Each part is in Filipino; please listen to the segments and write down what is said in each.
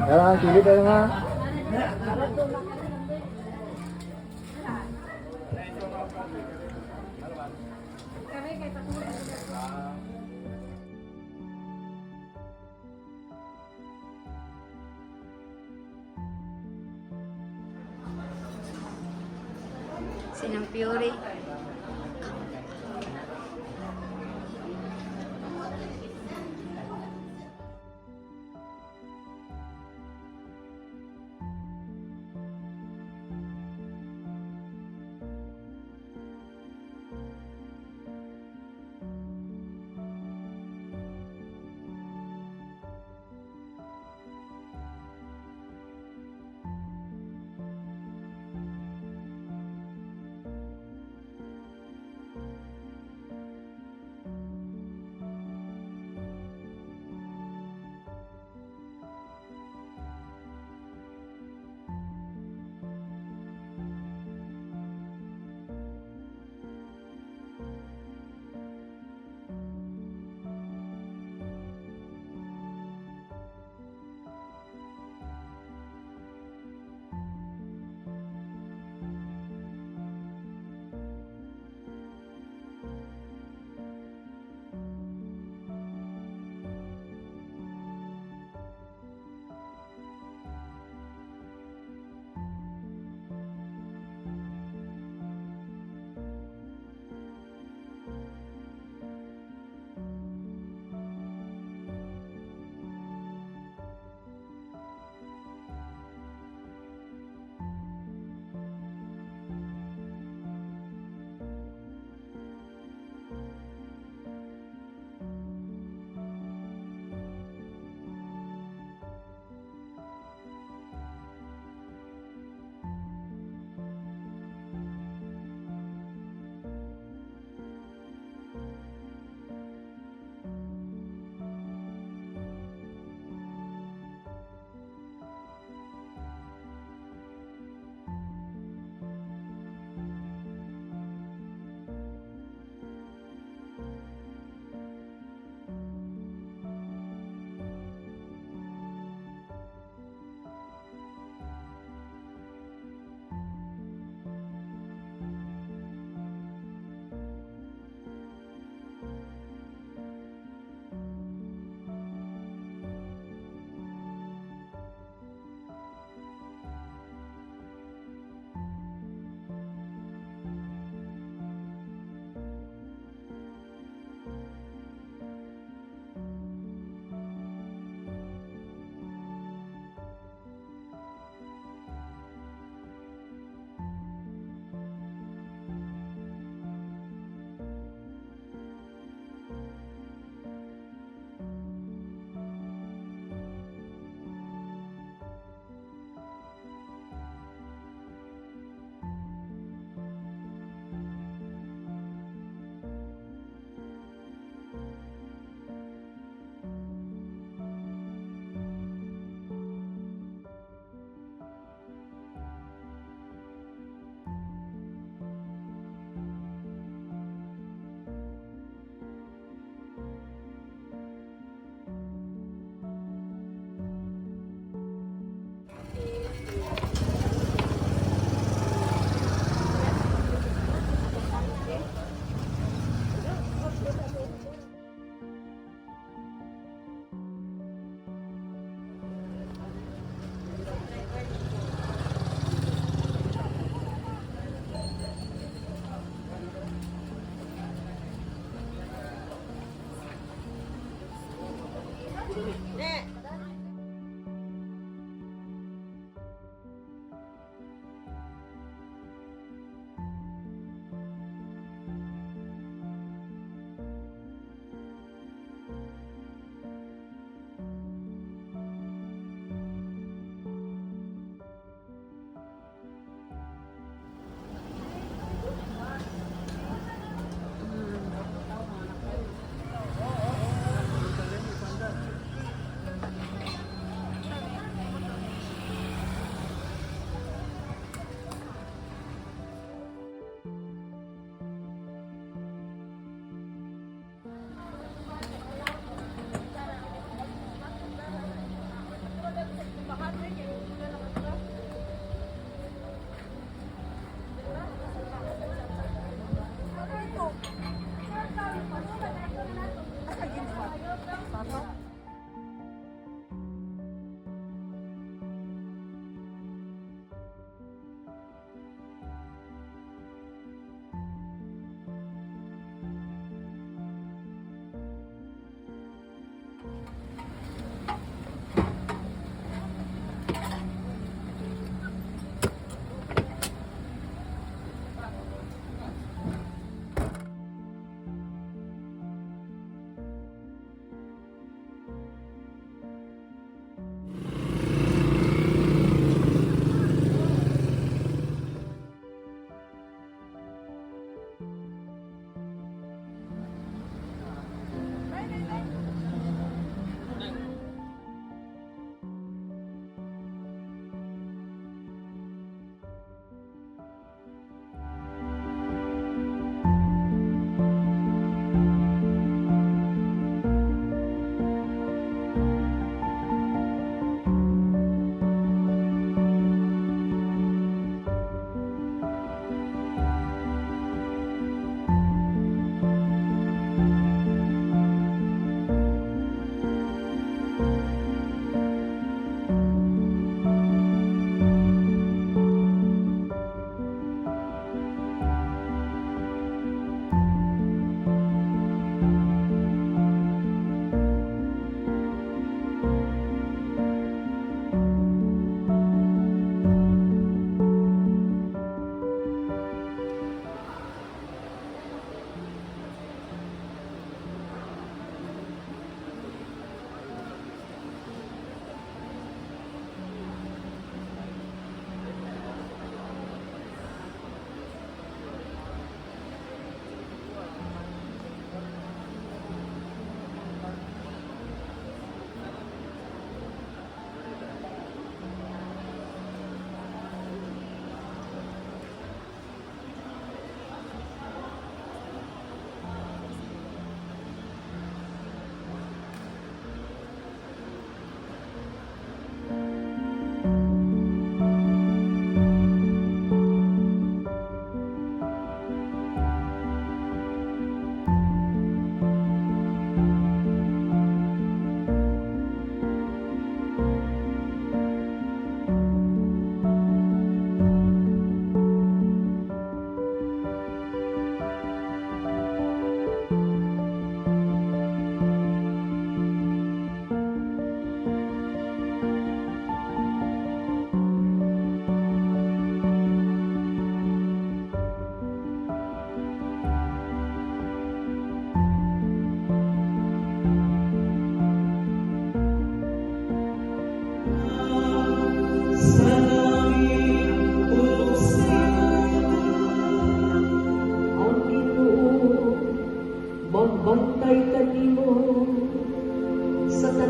Kailangan kilit tayo nga. Sinang Fury.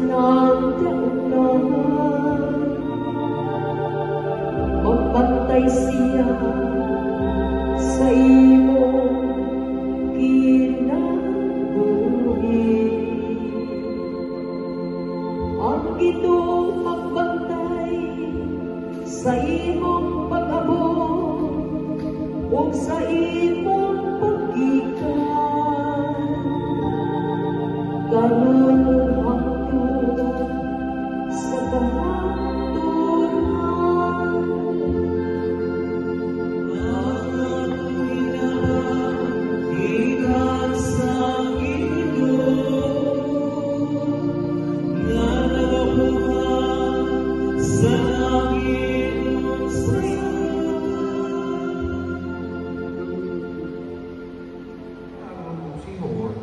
nagdaunan, magpantay siya sa imong kinabuhi. Ang gitong magbantay sa imong pag-abot o sa imong pagkikan, karon hangtod sa kahaturan. Ikan sa ilog na nagabuhat sa langit sa'yo. Ang sihon,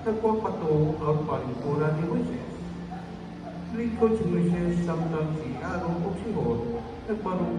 nagpapato ang palikuran ni Moises. Likod si Moises samtang si Aaron o sihon, nagbarong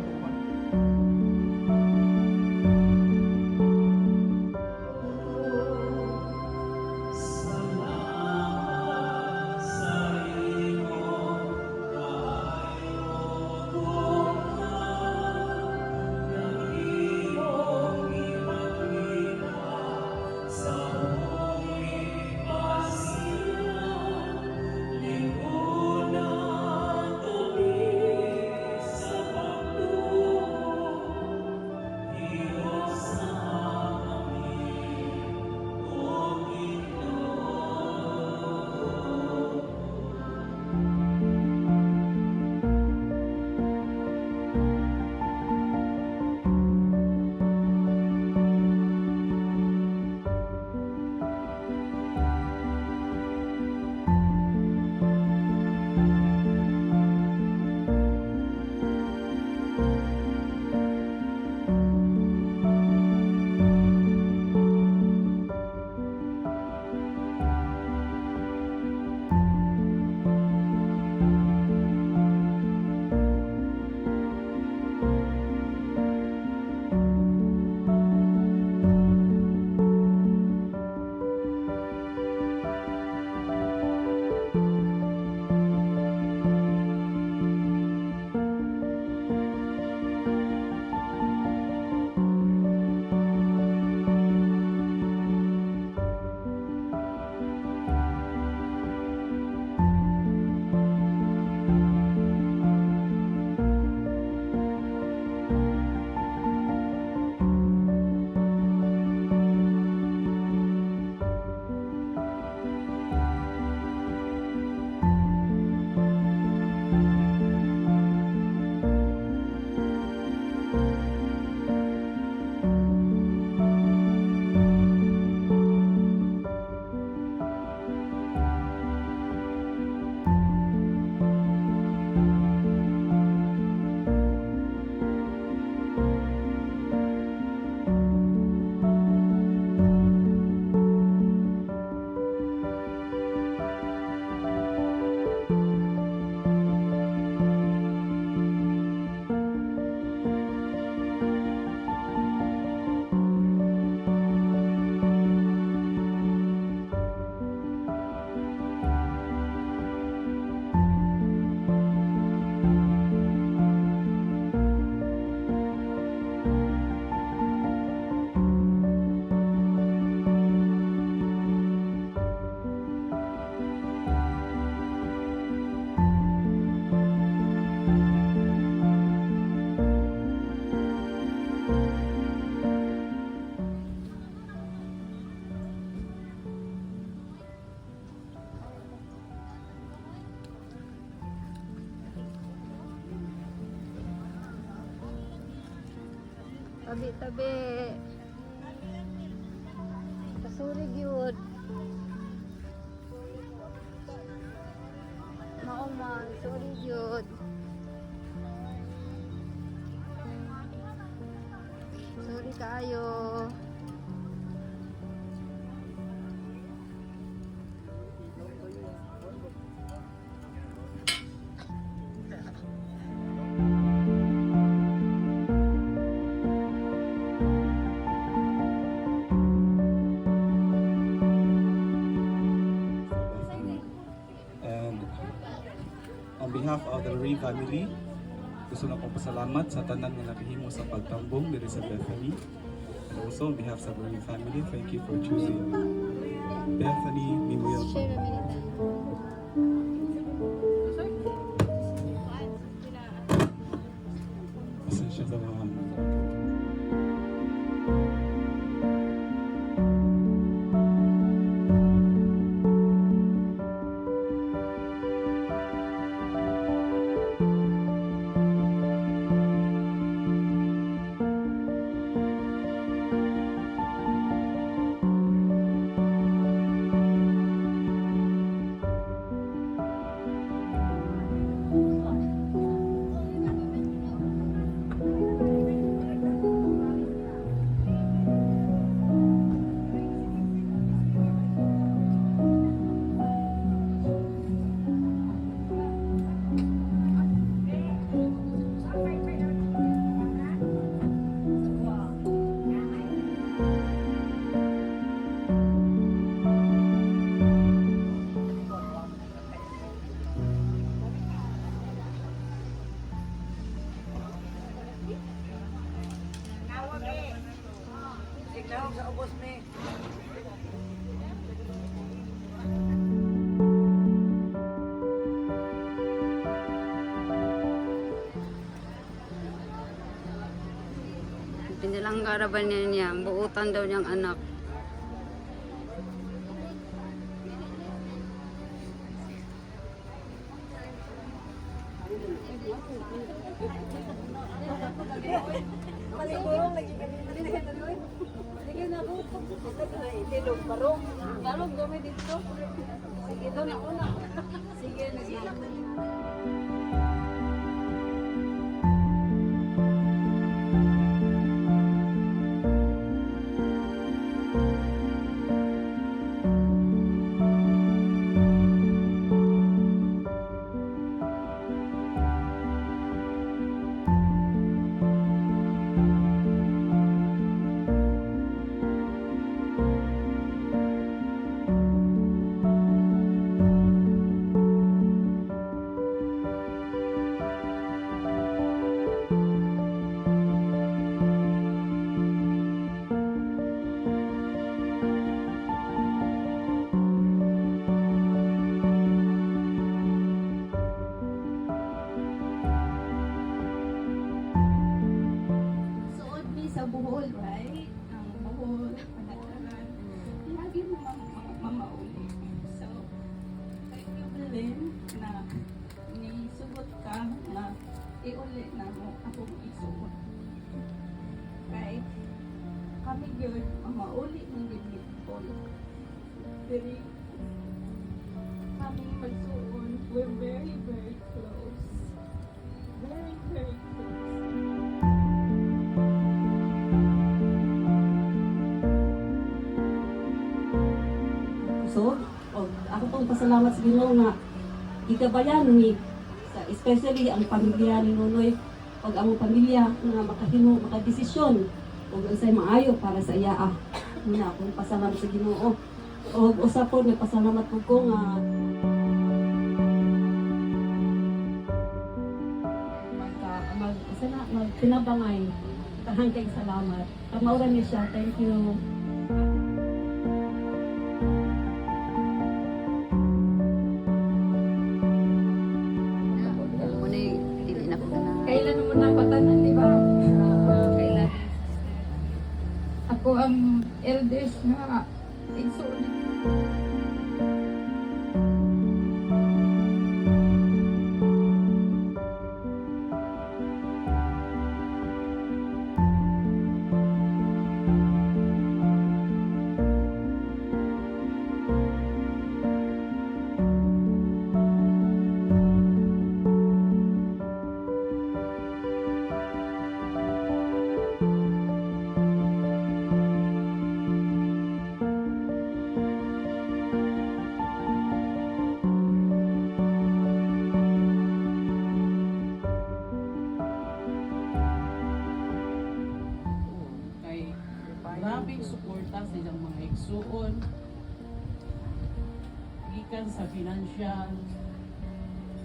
Tabi-tabi. Kasurig yun. Maumang, surig yun. Sorry kayo. And behalf of the Lorraine family, gusto na kong pasalamat sa tanan nga nakahimo sa pagtambong diri sa Bethany. And also on behalf of the Lorraine family, thank you for choosing Bethany Memorial. Share a minute. Pasensya sa mga Pinilanggaraban niya, buutan daw niyang anak. Suot ni sa buhol, right? Ang buhol, panagalan. Lagi mo mamauli. So, thank you, Belen, na nisugot ka na iulit na mo akong isuot. Right? Kami yun, mamauli ng gilipon. Very, kami magsuon, we're very, very close. Very, very close. So, ako pong pasalamat sa Ginoo nga gigabayan ni especially ang pamilya ni Nonoy pag ang pamilya nga makahimo makadesisyon ug unsay maayo para sa iya. Muna akong pasalamat sa Ginoo. Og usa po nagpasalamat ko nga magpinabangay. Tahan kay salamat. Kamauran niya siya. Thank you. Muna dili na ko na. Kailan mo na patanan, di ba? Kailan? Ako ang eldest na igsoon. grabing suporta sa ilang mga igsuon gikan sa financial,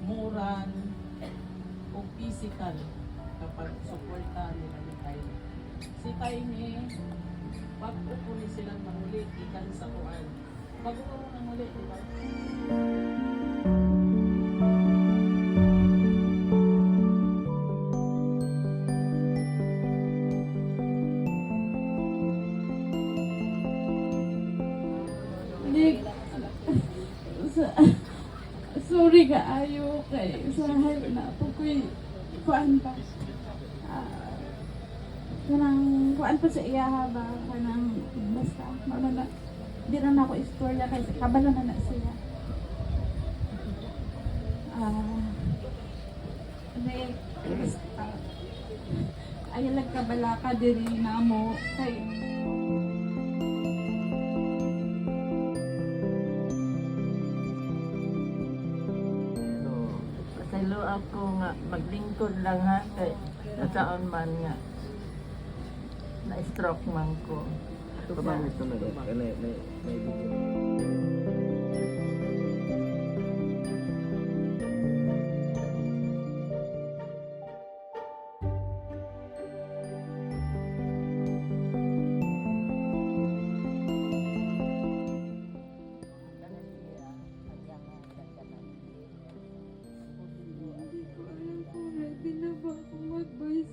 moral o physical kapag suporta nila ni Tiny. Si Tiny, wag ko ni silang mahuli ikan sa kuan. Bago ko nang muli, di ba? Hindi, sorry kaayo kay usahay na po ko'y kuan pa. Kanang kuan pa sa iya ba, kanang basta, na, di na ako istorya kasi kabalo na siya. Ayaw lang kabala ka diri na mo kay Pasalo ako nga maglingkod lang ha kay nataon man nga na-stroke man ko.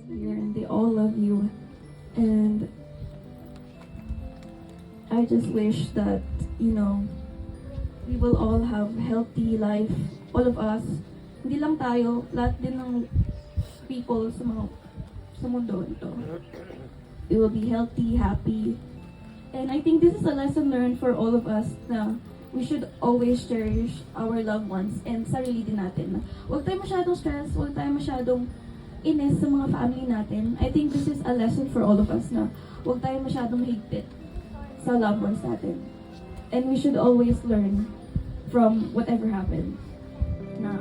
here and they all love you, and I just wish that we will all have healthy life, all of us, hindi lang tayo, lahat din ng people sa mundo ito. We will be healthy, happy, and I think this is a lesson learned for all of us na we should always cherish our loved ones and sarili din natin. Huwag tayo masyadong stress, huwag tayo masyadong inis sa mga family natin. I think this is a lesson for all of us na huwag tayo masyadong higpit sa loved ones natin. And we should always learn from whatever happened. Na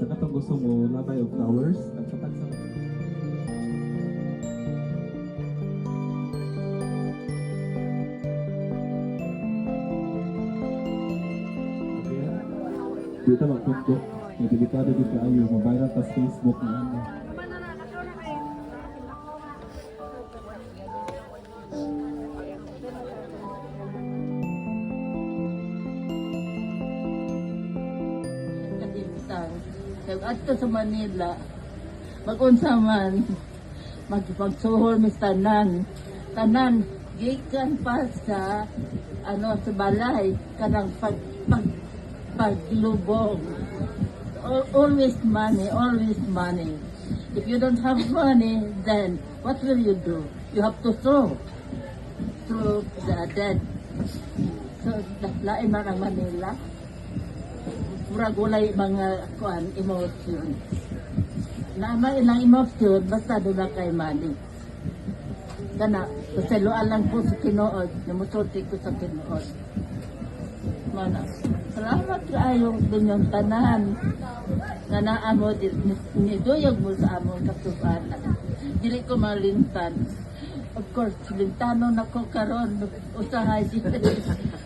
Sa katong gusto mo, labay of flowers, nagtatag sa dito magpunto, may delikado dito kayo, mabayra ta sa Facebook na ano. Adto sa Manila, mag-unsa man, magpagsuhol mis tanan, gikan pa sa sa balay kanang paglubong. Always money. If you don't have money, then what will you do? You have to throw the dead. So lain man ang Manila. Pura gulay mga emotion. Nama ilang emotion, basta doon na kay money. Kana, pasaluan lang po sa tinuod, namusulti ko sa tinuod. Mana, salamat kayo din yung tanan. Nga naamo, niduyog mo sa among katubanan. Dili ko malintan. Of course, lintano na ko karon usahay siya.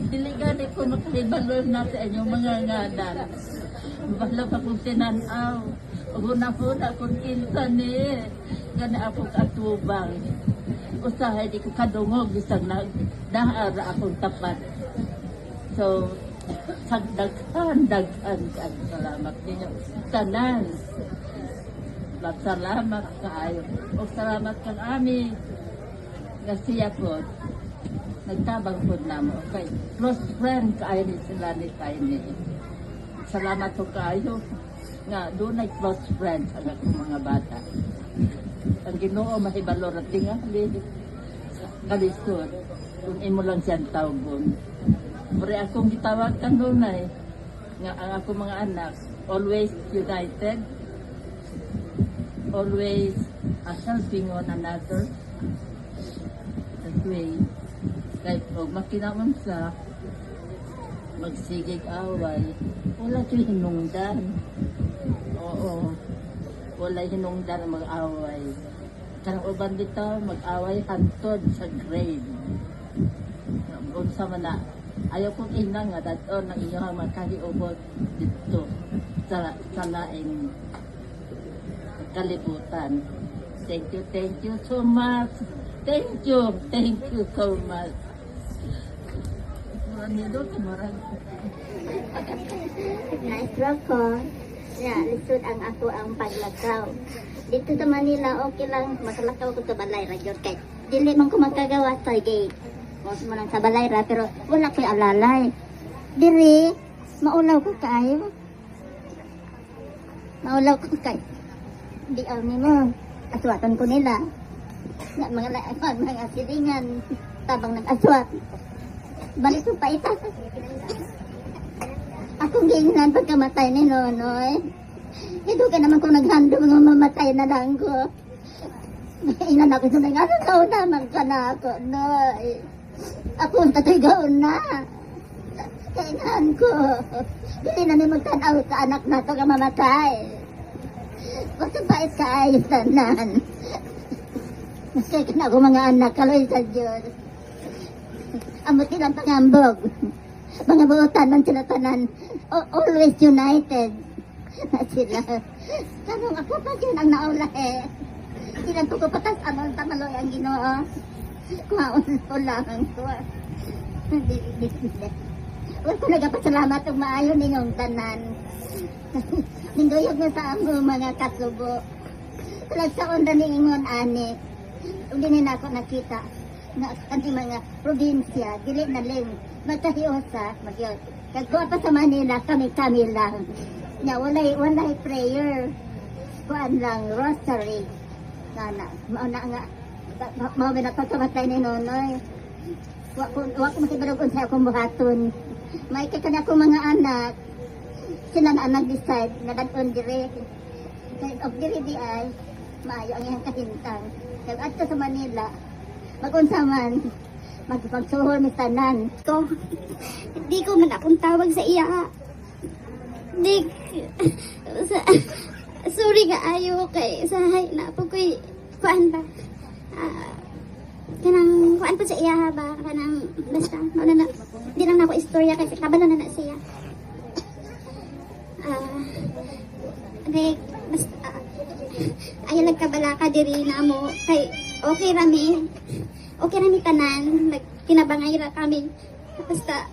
Dili gani ko makahibalo na sa inyong mga nganan. Bala pa kong tinanaw. Una-una kong kinsa ni. Gani akong atubang. Usahay di ko kadungog isang nagdahara akong tapat. So, daghan salamat ninyo. Tanan. Salamat kaayo. O salamat kang ami. Gasiya po. Nagtabang po namo. Okay. Close friend kaayo ni sila ni Tiny. Salamat po kaayo. Nga, doon ay close friend ang akong mga bata. Ang Ginoo mahibalo ra tingali. Kalisod. Kung imo lang siyang tawgon. Pero akong gitawag kang dunay. Nga ang akong mga anak always united. Always helping one another. That way, kahit huwag makinamang sa magsigig away, wala ito'y hinungdan. Oo, wala hinungdan ang mag-away. Karang uban dito, mag-away hantod sa grade. Unsa man na, ayaw kong ina nga, dato ng inyong makahiubot dito sa laing kalibutan. Thank you so much. Thank you so much. Na-stroke ko, lisod ang ako ang paglakaw. Dito sa Manila, okay lang, makalakaw ko sa balay ra gyud kay dili man ko magkagawa sa gate. Mas mo lang sa balay ra, pero wala ko'y alalay. Diri, maulaw ko kayo. Maulaw ko kayo. Di ni mo, aswatan ko nila. Mga silingan, tabang nag-aswat. Balik ko pa ita. Akong gingan pagkamatay ni Nonoy. Ito ka naman kung naghandog ng mamatay na lang ko. Inan ako sa mga taon naman ka na ako, Noy. Ako ang tatigaon na. Kainan ko. Hindi na ni magtanaw sa anak na ito ka mamatay. Basta bait ka ayos tanan. Masaya ka na ako mga anak, kaloy sa Diyos. Amot silang pangambog. Mga buotan ng sila tanan. Always united. Na sila. Tanong ako pa yun ang naula eh. Silang tukupatas amon tamaloy ang Ginoo. Kuhaon ko lang ko. Huwag ko nagpasalamat ang maayo ninyong tanan. Ninggoyog na sa among mga kasubo. Talagsaon na ningon ani. Hindi na ako nakita na ang mga probinsya, dili na lim, magkahiyosa, magyod. Kagkuha pa sa Manila, kami lang. Nga, walay prayer. Kuan lang, rosary. Mauna nga, mawag na pagkamatay ni Nonoy. Wak ko makibarog sa akong buhaton. May kakana akong mga anak, sila na nag-decide na dadon dire. Kahit of dire di ay, maayo ang iyang kahintang. Kaya ato sa Manila, mag-unsaman, magpagsuhol mi tanan. Di ko man akong tawag sa iya. Sorry ka ayo kay sahay na po ko'y kuan ba. Kanang kuan po sa iya ba, kanang basta, na, di lang na ako istorya kay kabalo na siya. Basta, ayaw nagkabalaka diri na mo kay okay rami tanan kinabangay ra kami basta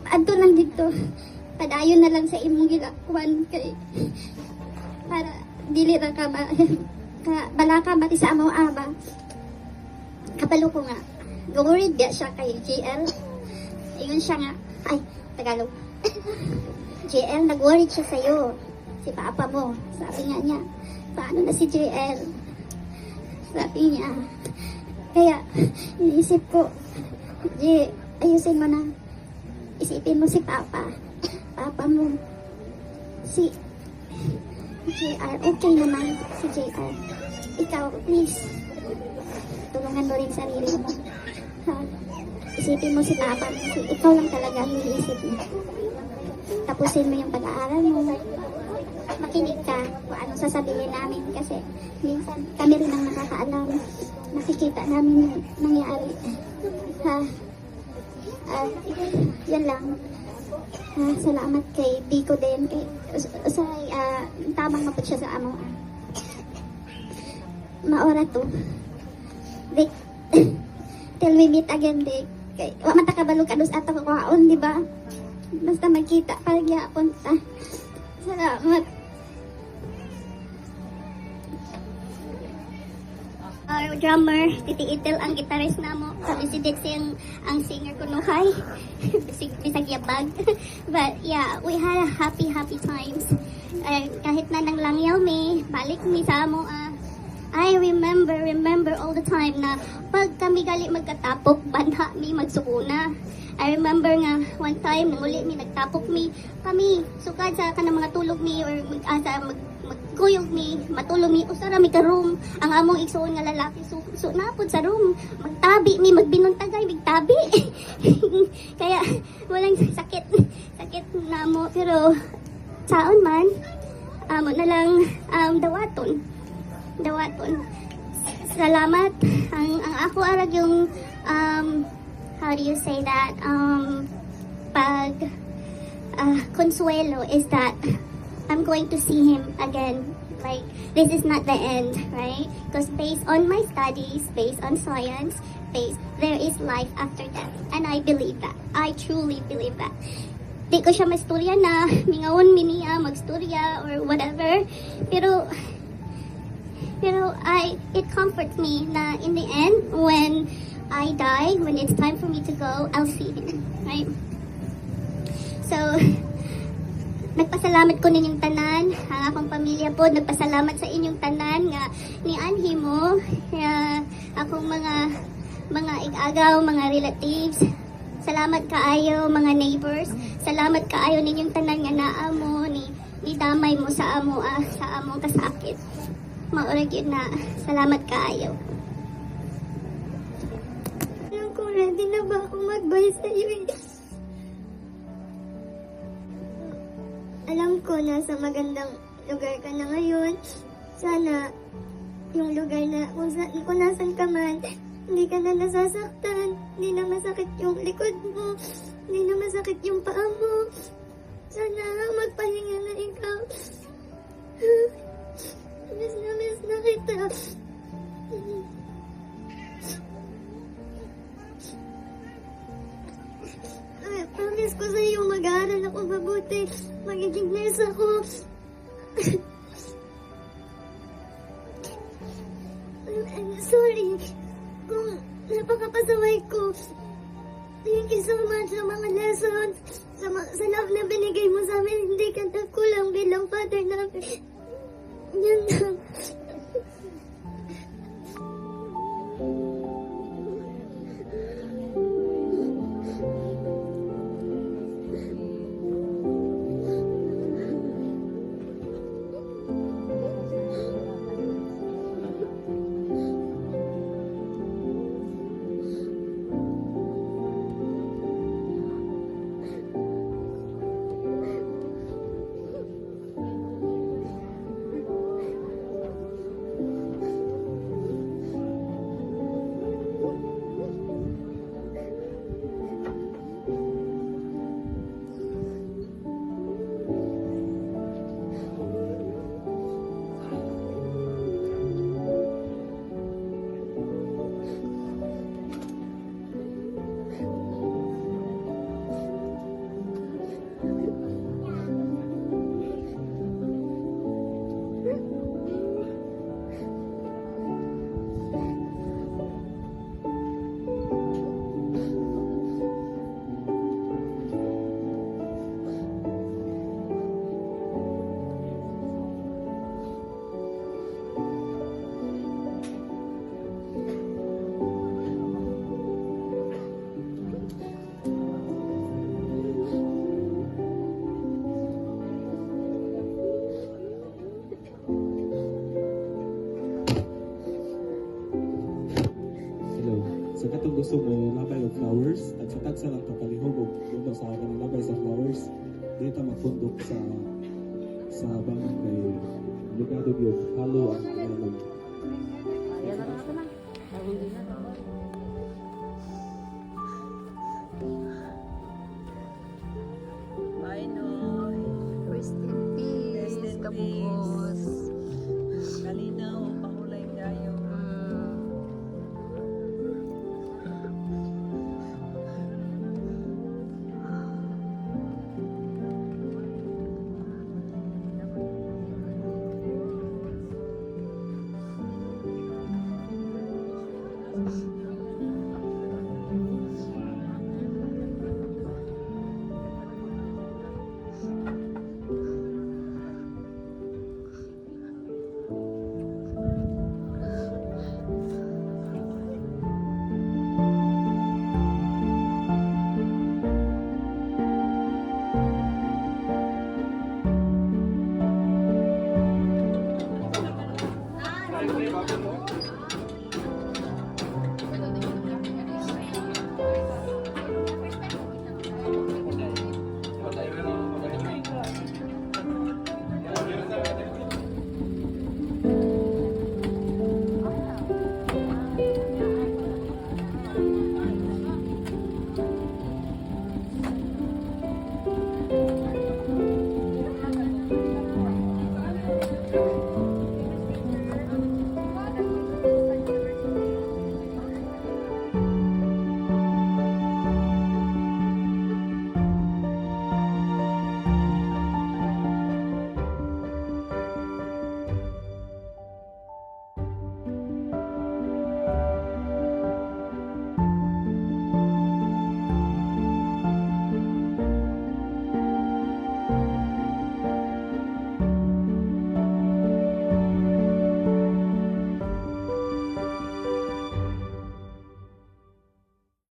adto lang dito padayon na lang sa imong gilakuan kay para dili ra ka balaka bati sa among aba kabalo ko nga worried dia siya kay JL ingon siya nga ay Tagalog JL nag-worried siya sa'yo si papa mo sabi nga niya paano na si JL sabi niya kaya iniisip ko J ayusin mo na isipin mo si papa mo si JR okay naman si JR ikaw please tulungan mo rin sarili mo ha? Isipin mo si papa kasi ikaw lang talaga ang iniisip mo tapusin mo yung pag-aaral mo makinig ka kung anong sasabihin namin kasi minsan kami rin ang nakakaalam nakikita namin yung nangyari ha Yan lang. Salamat kay Biko din. Kay, tamang mapot siya sa amo. Maora to. Dik, till we meet again, Dik. Kay, wa man ta kabalo kadus ato ko kaon, di ba? Basta magkita pagyapon ta. Salamat. Our drummer, Titi Itel ang gitarist namo. Sabi si Dixie ang singer ko no hi. Bisag yabag. But yeah, we had a happy times. Kahit na nang langyaw mi, balik mi sa amo. I remember all the time na pag kami gali magkatapok, banda mi magsukuna. I remember nga one time nang uli mi nagtapok mi kami sukad sa kanang mga tulog mi or magkuyog mi matulog mi usara mi ka room ang among igsuon nga lalaki so napod sa room magtabi mi magbinuntagay bigtabi kaya walang sakit namo pero saon man amo na lang dawaton salamat ang ako arag yung how do you say that? Consuelo is that I'm going to see him again. Like, this is not the end, right? Because based on my studies, based on science, there is life after death. And I believe that. I truly believe that. Di ko siya masturya na, mingawon miniya, magsturya, or whatever. Pero it comforts me na in the end, when I die, when it's time for me to go, I'll see him, right? So, nagpasalamat ko ninyong tanan, ang akong pamilya po, nagpasalamat sa inyong tanan nga ni Anhi mo, akong mga igagaw, mga relatives. Salamat kaayo mga neighbors. Salamat kaayo ninyong tanan nga naa mo ni damay mo sa among kasakit. Maurag yun na. Salamat kaayo. Kung ready na ba ako mag-bye sa iyo? Alam ko nasa magandang lugar ka na ngayon. Sana yung lugar na kung nasan ka man, hindi ka na nasasaktan, hindi na masakit yung likod mo, hindi na masakit yung paa mo. Sana magpahinga na ikaw. Miss na kita. Promise ko sa iyo, mag-aaral ako mabuti. Magiging nurse ako. I'm sorry kung napakapasaway ko. Thank you so much sa mga lessons, sa love na binigay mo sa amin. Hindi ka kulang bilang father namin. Yan lang. Sa katong gusto mo labay og flowers at sa tagsa lang papalihog og pundo sa kanang labay sa flowers dito magpundok sa bangon kay lugado gyud halo ang ilalong. Ayan na natin na.